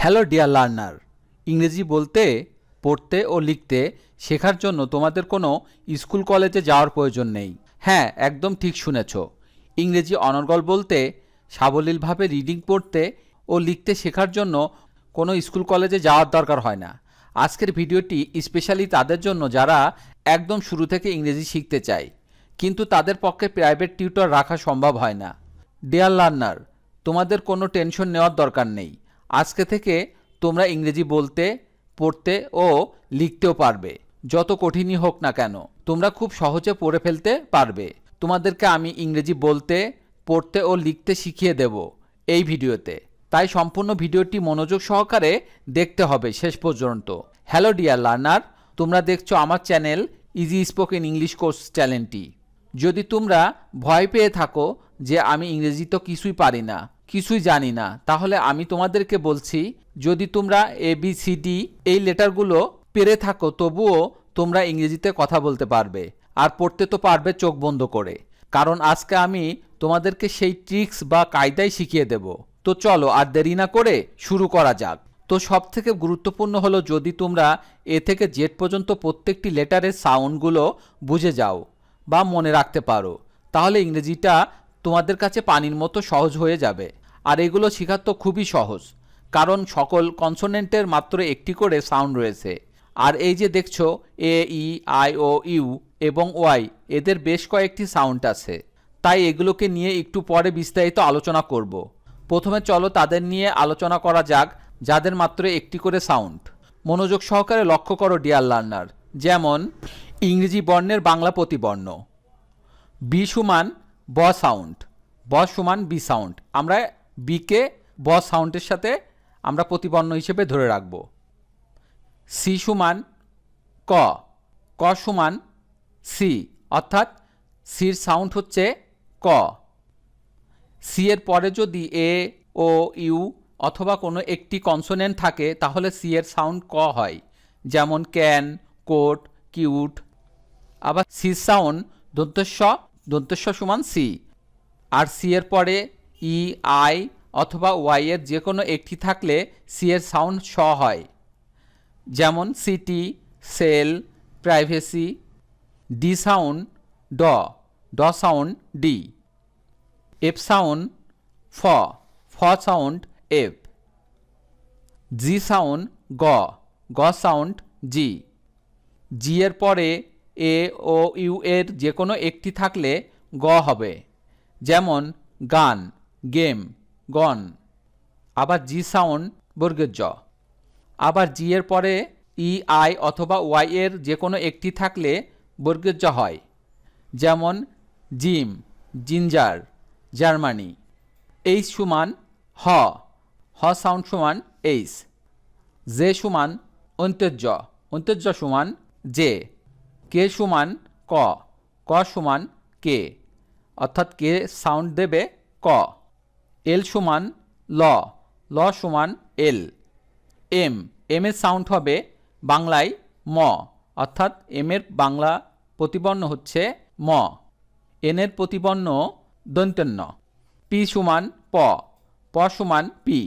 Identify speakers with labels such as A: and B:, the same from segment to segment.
A: Hello dear learner, ইংরেজি বলতে, পড়তে ও লিখতে শেখার জন্য তোমাদের কোনো স্কুল কলেজে যাওয়ার প্রয়োজন নেই। হ্যাঁ, একদম ঠিক শুনেছ। ইংরেজি অনর্গল বলতে, সাবলীলভাবে রিডিং পড়তে ও লিখতে শেখার জন্য কোনো স্কুল কলেজে যাওয়ার দরকার হয় না। আজকের ভিডিওটি স্পেশালি তাদের জন্য যারা একদম শুরু থেকে ইংরেজি শিখতে চায়, কিন্তু তাদের পক্ষে প্রাইভেট টিউটর রাখা সম্ভব হয় না। ডিয়ার লার্নার, তোমাদের কোনো টেনশন নেওয়ার দরকার নেই। আজকে থেকে তোমরা ইংরেজি বলতে, পড়তে ও লিখতেও পারবে। যত কঠিনই হোক না কেন, তোমরা খুব সহজে পড়ে ফেলতে পারবে। তোমাদেরকে আমি ইংরেজি বলতে, পড়তে ও লিখতে শিখিয়ে দেব এই ভিডিওতে। তাই সম্পূর্ণ ভিডিওটি মনোযোগ সহকারে দেখতে হবে শেষ পর্যন্ত। হ্যালো ডিয়ার লার্নার, তোমরা দেখছো আমার channel easy spoken English course চ্যানেলটি। যদি তোমরা ভয় পেয়ে থাকো যে আমি ইংরেজি তো কিছুই পারি না, কিছুই জানি না, তাহলে আমি তোমাদেরকে বলছি, যদি তোমরা ABCD এই লেটারগুলো পেরে থাকো, তবুও তোমরা ইংরেজিতে কথা বলতে পারবে আর পড়তে তো পারবে চোখ বন্ধ করে। কারণ আজকে আমি তোমাদেরকে সেই ট্রিক্স বা কায়দাই শিখিয়ে দেব। তো চলো আর দেরি না করে শুরু করা যাক। তো সব থেকে গুরুত্বপূর্ণ হলো, যদি তোমরা এ থেকে জেড পর্যন্ত প্রত্যেকটি লেটারের সাউন্ডগুলো বুঝে যাও বা মনে রাখতে পারো, তাহলে ইংরেজিটা তোমাদের কাছে পানির মতো সহজ হয়ে যাবে। আর এগুলো শেখা তো খুবই সহজ, কারণ সকল কনসোনেন্টের মাত্র একটি করে সাউন্ড রয়েছে। আর এই যে দেখছো A, E, I, O, U এবং ওয়াই, এদের বেশ কয়েকটি সাউন্ড আছে। তাই এগুলোকে নিয়ে একটু পরে বিস্তারিত আলোচনা করব। প্রথমে চলো তাদের নিয়ে আলোচনা করা যাক, যাদের মাত্র একটি করে সাউন্ড। মনোযোগ সহকারে লক্ষ্য করো ডিয়ার লার্নার। যেমন ইংরেজি বর্ণের বাংলা প্রতিবর্ণ। বি সমান ব সাউন্ড, ব সমান বি সাউন্ড। আমরা বিকে ব সাউন্ডের সাথে আমরা প্রতিবর্ণ হিসেবে ধরে রাখব। সি সমান ক, ক সমান সি, অর্থাৎ সির সাউন্ড হচ্ছে ক। সি এর পরে যদি এ, ও, ইউ অথবা কোনো একটি কনসোনেন্ট থাকে, তাহলে সি এর সাউন্ড ক হয়। যেমন ক্যান, কোট, কিউট। আবার সি সাউন্ড দন্তস্ব সমান সি। আর সি এর পরে ই, আই অথবা ওয়াই এর যে কোনো একটি থাকলে সি এর সাউন্ড স হয়। যেমন city, cell, privacy. D sound ড, ড সাউন্ড ডি। এফ সাউন্ড ফ, ফ সাউন্ড এফ। জি সাউন্ড গ, গ সাউন্ড জি। জি এর পরে এ, ও, ইউ এর যে কোনো একটি থাকলে গ হবে। যেমন গান, গেম, গন। আবার জি সাউন্ড বর্গের জ। আবার জি এর পরে ই, আই অথবা ওয়াই এর যে কোনো একটি থাকলে বর্গের জ হয়। যেমন জিম, জিঞ্জার, জার্মানি। এইচ সমান হ, হ সাউন্ড সমান এইচ। জে সমান অন্ত্যেজ, অন্ত্যেজ সমান জে। কে সমান ক, ক সমান কে, অর্থাৎ কে সাউন্ড দেবে ক। এল সমান ল, ল সমান এল। এম, এম এর সাউন্ড হবে বাংলায় ম, অর্থাৎ এম এর বাংলা প্রতিবর্ণ হচ্ছে ম। এন এর প্রতিবর্ণ দন্ত্যন্য। পি সমান প, প সমান পি,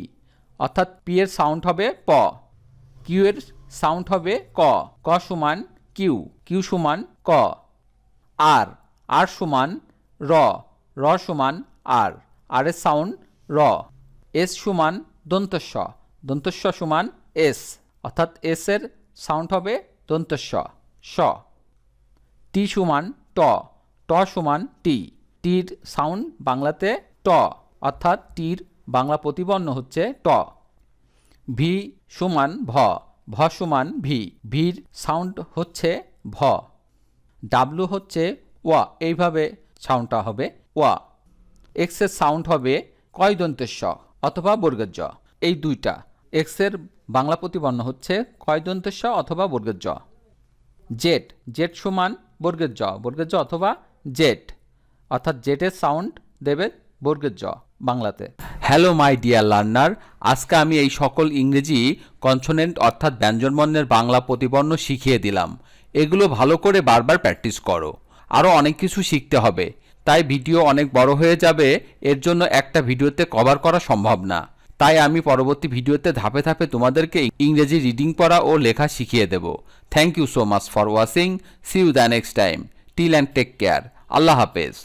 A: অর্থাৎ পি এর সাউন্ড হবে প। কিউ এর সাউন্ড হবে ক, ক সমান কিউ, কিউ সমান ক। আর, আর সমান র, র সমান আর, আর এর সাউন্ড র। এস সমান দন্তস্ব, দন্তস্ব সমান এস, অর্থাৎ এস এর সাউন্ড হবে দন্তস্ব স। টি সমান ট, ট সমান টি, টির সাউন্ড বাংলাতে ট, অর্থাৎ টির বাংলা প্রতিবর্ণ হচ্ছে ট। ভি সমান ভ, ভ সমান ভি, ভির সাউন্ড হচ্ছে ভ। ডাব্লু হচ্ছে ওয়া, এইভাবে সাউন্ডটা হবে ওয়া। এক্স এর সাউন্ড হবে কয় দন্তেস্ব অথবা বর্গের জ, এই দুইটা। এক্স এর বাংলা প্রতিবর্ণ হচ্ছে কয় দন্তেস্ব অথবা বর্গের জ। জেড, জেড সমান বর্গের জ, বর্গের জ অথবা জেড, অর্থাৎ জেডের সাউন্ড দেবে বর্গের জ বাংলাতে। হ্যালো মাই ডিয়ার লার্নার, আজকে আমি এই সকল ইংরেজি কনসোনেন্ট অর্থাৎ ব্যঞ্জনবর্ণের বাংলা প্রতিবর্ণ শিখিয়ে দিলাম। এগুলো ভালো করে বারবার প্র্যাকটিস করো। আরও অনেক কিছু শিখতে হবে, তাই ভিডিও অনেক বড় হয়ে যাবে, এর জন্য একটা ভিডিওতে কভার করা সম্ভব না। তাই আমি পরবর্তী ভিডিওতে ধাপে ধাপে তোমাদেরকে ইংরেজি রিডিং পড়া ও লেখা শিখিয়ে দেব। Thank you so much for watching. See you the next time. Till and take care. আল্লাহ হাফেজ।